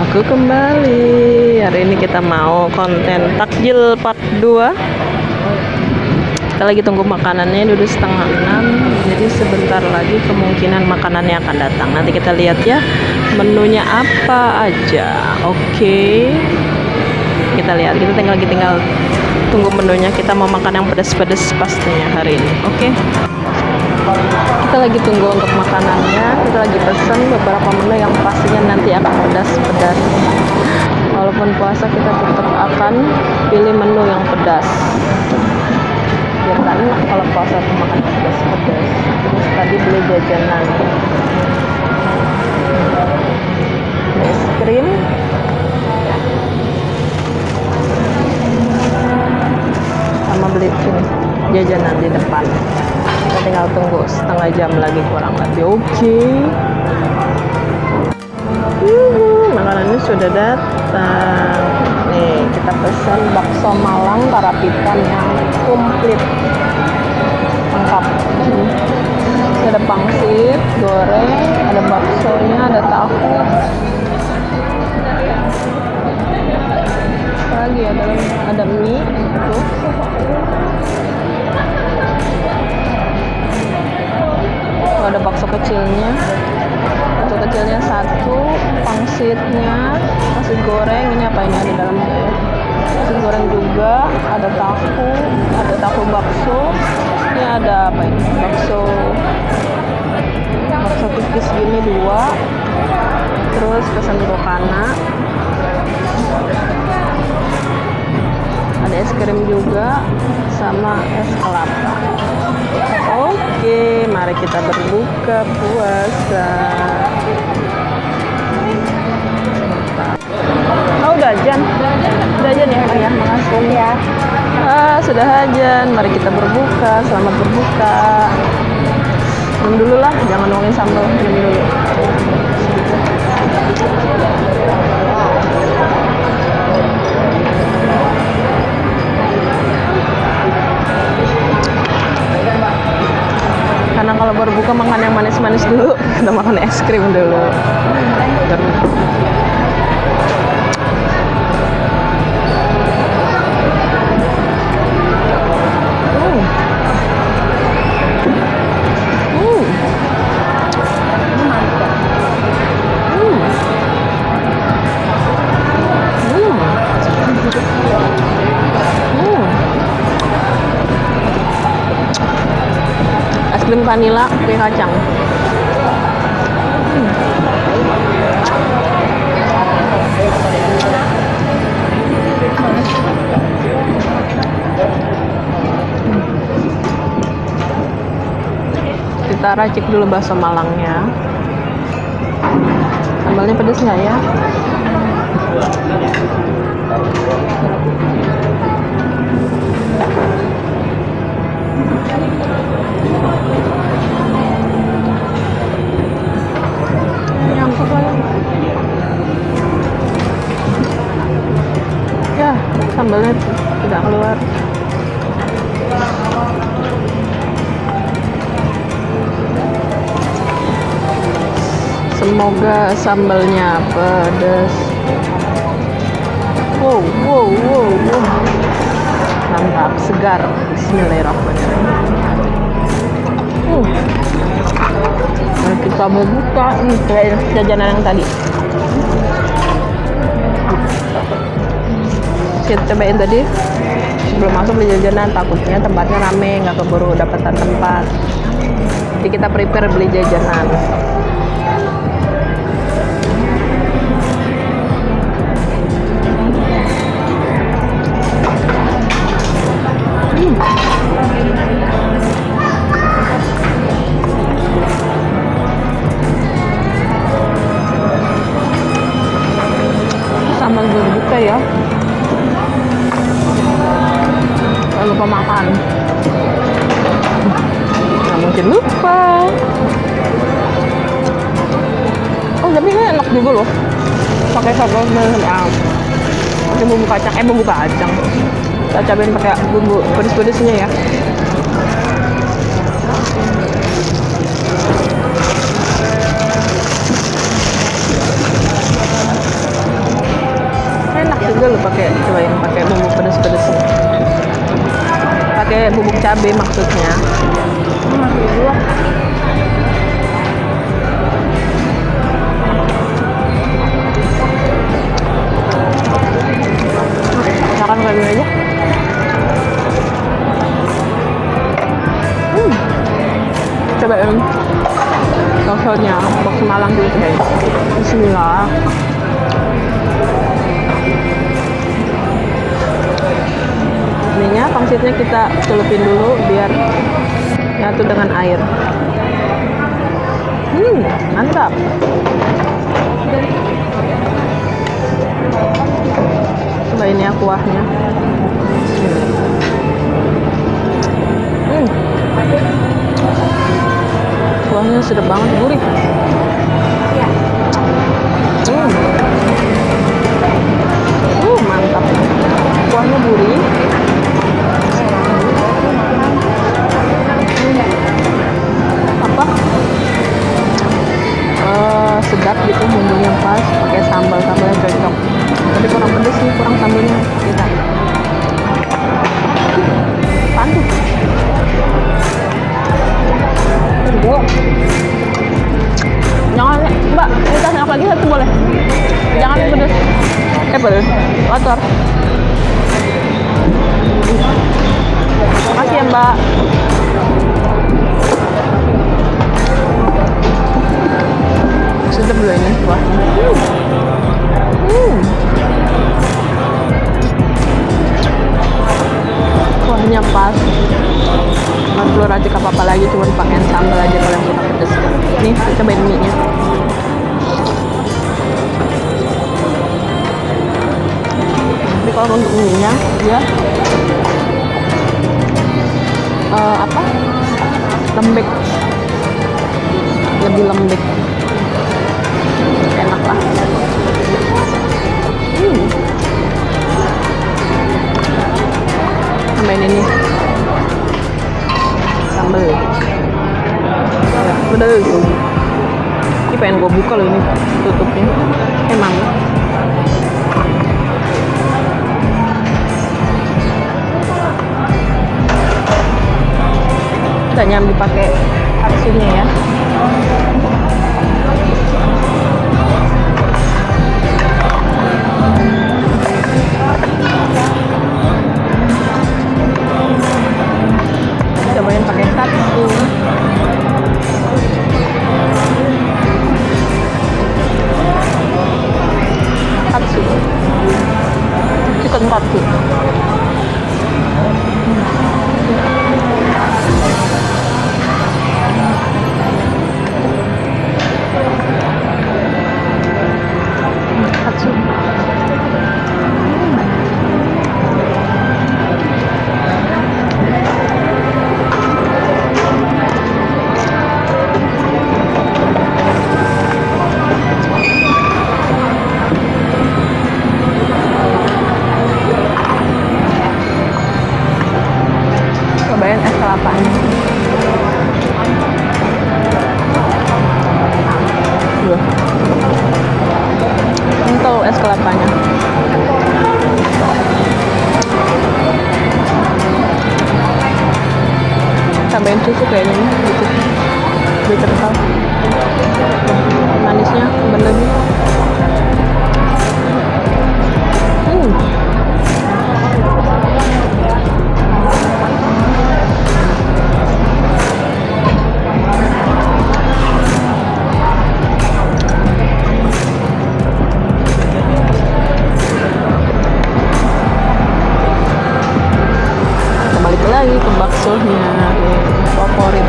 Aku kembali. Hari ini kita mau konten takjil part 2. Kita lagi tunggu makanannya, udah setengah 6. Jadi sebentar lagi kemungkinan makanannya akan datang. Nanti kita lihat ya menunya apa aja. Oke. Kita lihat, kita tinggal tunggu menunya. Kita mau makan yang pedas-pedas pastinya hari ini. Oke. Kita lagi tunggu untuk makanannya. Kita lagi pesen beberapa menu yang pastinya nanti akan pedas-pedas. Walaupun puasa kita tetap akan pilih menu yang pedas. Biar tak enak kalau puasa tuh makan pedas-pedas. Terus tadi beli jajanan, es krim, sama beli ini jajanan di depan. Kita tinggal tunggu setengah jam lagi kurang lebih. Oke. Makanannya sudah datang. Nih, kita pesan bakso Malang karapitan yang komplit, lengkap. Ada pangsit goreng, ada baksonya, ada tahu. Apa lagi ada mie tuh. Ada bakso kecilnya satu, pangsitnya, nasi goreng. Ini apa ini ada dalamnya ya? Nasi goreng juga, ada tahu bakso. Ini ada apa ini? Bakso tipis gini 2. Terus pesan rokana. Ada es krim juga sama es kelapa. Oke, mari kita berbuka puasa. Oh, udah ajan ya, ya. Makasih ya. Sudah ajan. Mari kita berbuka. Selamat berbuka. Minum dulu lah, jangan nuangin sambal. Minum dulu. Karena kalau berbuka makan yang manis-manis dulu, kita makan es krim dulu. Es krim vanila kue kacang. Kita racik dulu bakso Malangnya. Sambalnya pedas nggak ya? Nyangkut lagi. Ya, sambalnya tidak keluar. Semoga sambalnya pedas. Wow. Mantap, segar. Bismillahirrahmanirrahim. Mari kita berbuka. Kayak jajanan yang tadi. Kita cobain tadi. Sebelum masuk beli jajanan, takutnya tempatnya rame, nggak keburu dapatan tempat. Jadi kita prepare beli jajanan. Sambal berbuka ya. Jangan lupa makan. Nggak mungkin lupa. Oh, tapi ini enak juga loh. Pakai sambal pakai bumbu kacang. Kita cobain pakai bumbu pedes-pedesnya ya. pakai, cobain pakai bumbu pedas-pedas, pakai bubuk cabai maksudnya. Makan kayak gini aja. Cobain baksonya, bakso Malang dulu guys. Bismillah. Ininya pangsitnya kita celupin dulu biar nyatu dengan air. Mantap. Coba ini ya kuahnya. Kuahnya sedap banget, gurih. Mantap. Kuahnya gurih. Apa? Sedap gitu, bumbunya pas, pakai sambalnya cocok. Tapi kurang pedes sih, kurang sambalnya. Kita. Pantu. Dua. Jangan, Mbak, kita snack lagi satu boleh? Jangan pedes. Pedes. Kotor. Makasih ya, Mbak. Sedap dulu ini kuahnya. Kuahnya pas. Nggak perlu racik apa-apa lagi, cuma pakai sambal aja kalau yang suka pedes. Nih, kita cobain mie-nya. Tapi kalau untuk mie-nya, dia apa? Lembek. Lebih lembek. Enak lah. Tambahin ini sambal. Pedas. Ini pengen gue buka loh ini tutupnya. Emang. Kita nyambi pakai katsunya ya. Cobain pakai katsu. Katsu. Chicken katsu. Katsu. Cobain es kelapanya. Kental es kelapanya. Tambahin susu kayaknya nih, gitu. Lebih kental. Manisnya berlebih. Balik lagi ke baksonya favorit.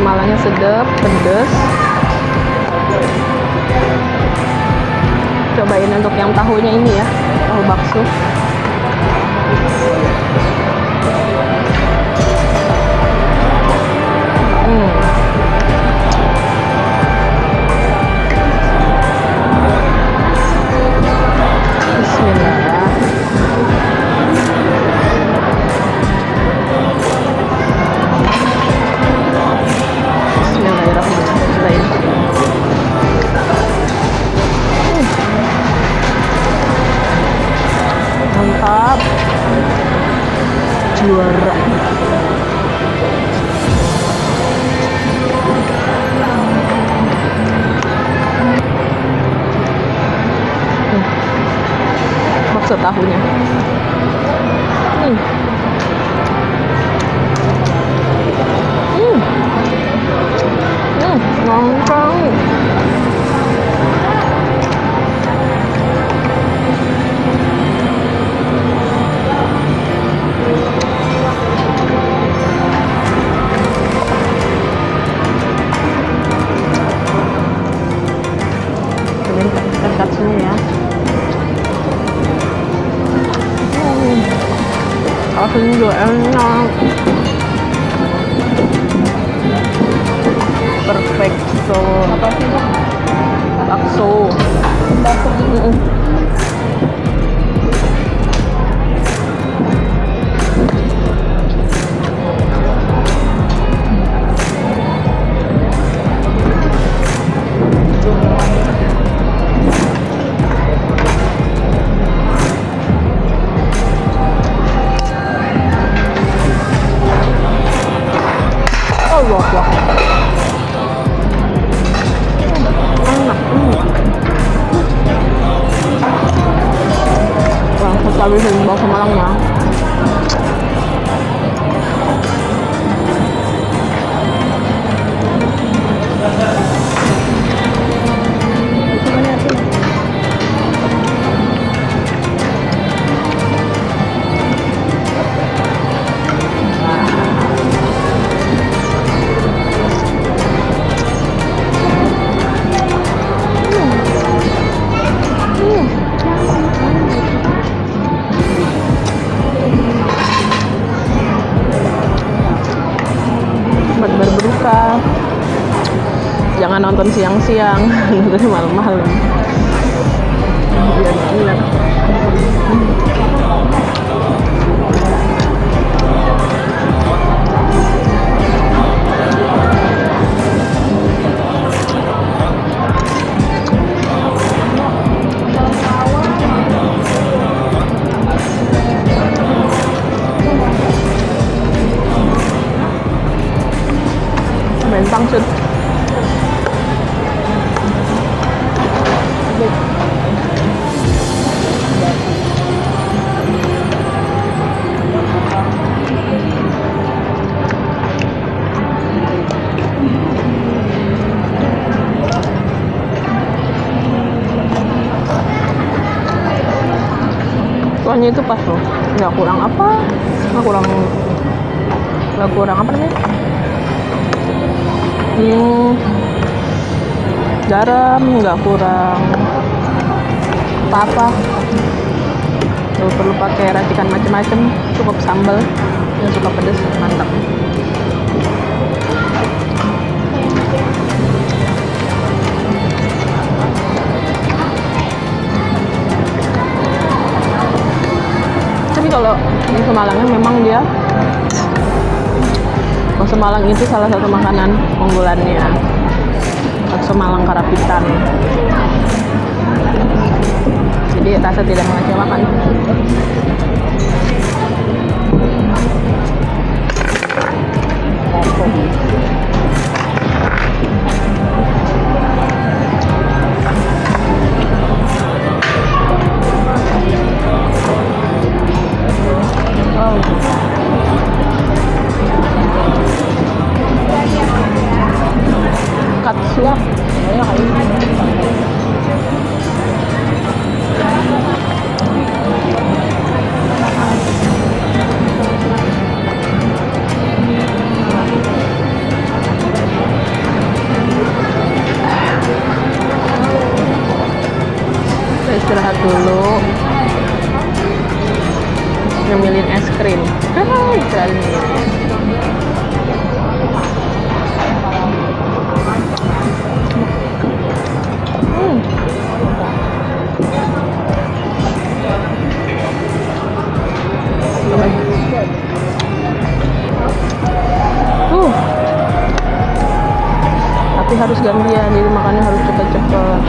Malangnya sedap, pedas. Cobain untuk yang tahunya ini ya, tahu bakso. Bismillah. Bismillahirrahmanirrahim. Mantap, juara. Bakso tahunya. Nongkrong. Dekat sini ya. Rasanya juga enak. Perfecto. Apa sih? Bakso. Allah. Enak. Wah, kita habisin bakso Malangnya. Buat berbuka, jangan nonton siang-siang, nonton malam-malam biar enak. Bentang sud. Kuahnya itu pas loh, nggak kurang apa, nggak kurang apa namanya, garam, nggak kurang apa-apa. Nggak perlu pakai racikan macam-macam, cukup sambal yang suka pedas, mantap. Tapi kalau di Semalangnya memang dia, bakso Malang itu salah satu makanan unggulannya, bakso Malang Karapitan. Jadi rasa tidak mengecewakan. Katsu. Tapi harus gantian, jadi makannya harus cepet-cepet.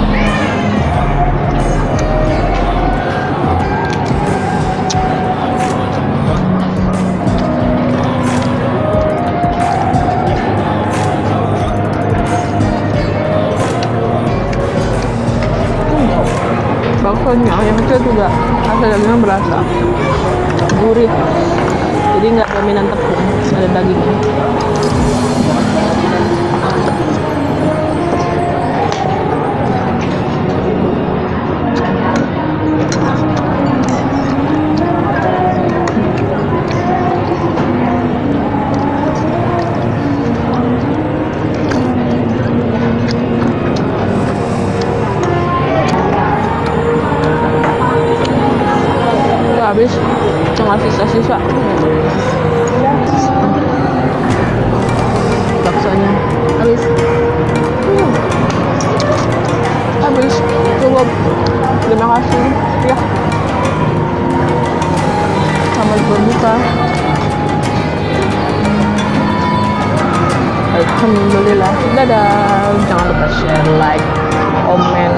Baksonya yang kecil juga rasa dagingnya berasa gurih, jadi nggak dominan tepung, ada dagingnya. Habis cuma sisa-sisa baksonya habis. Habis cukup, terima kasih ya, selamat berbuka. Alhamdulillah, dadah. Jangan lupa share, like, komen,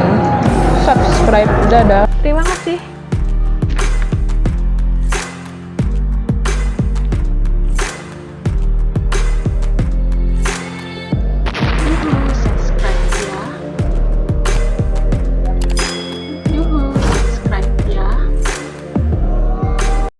subscribe. Dadah, terima kasih.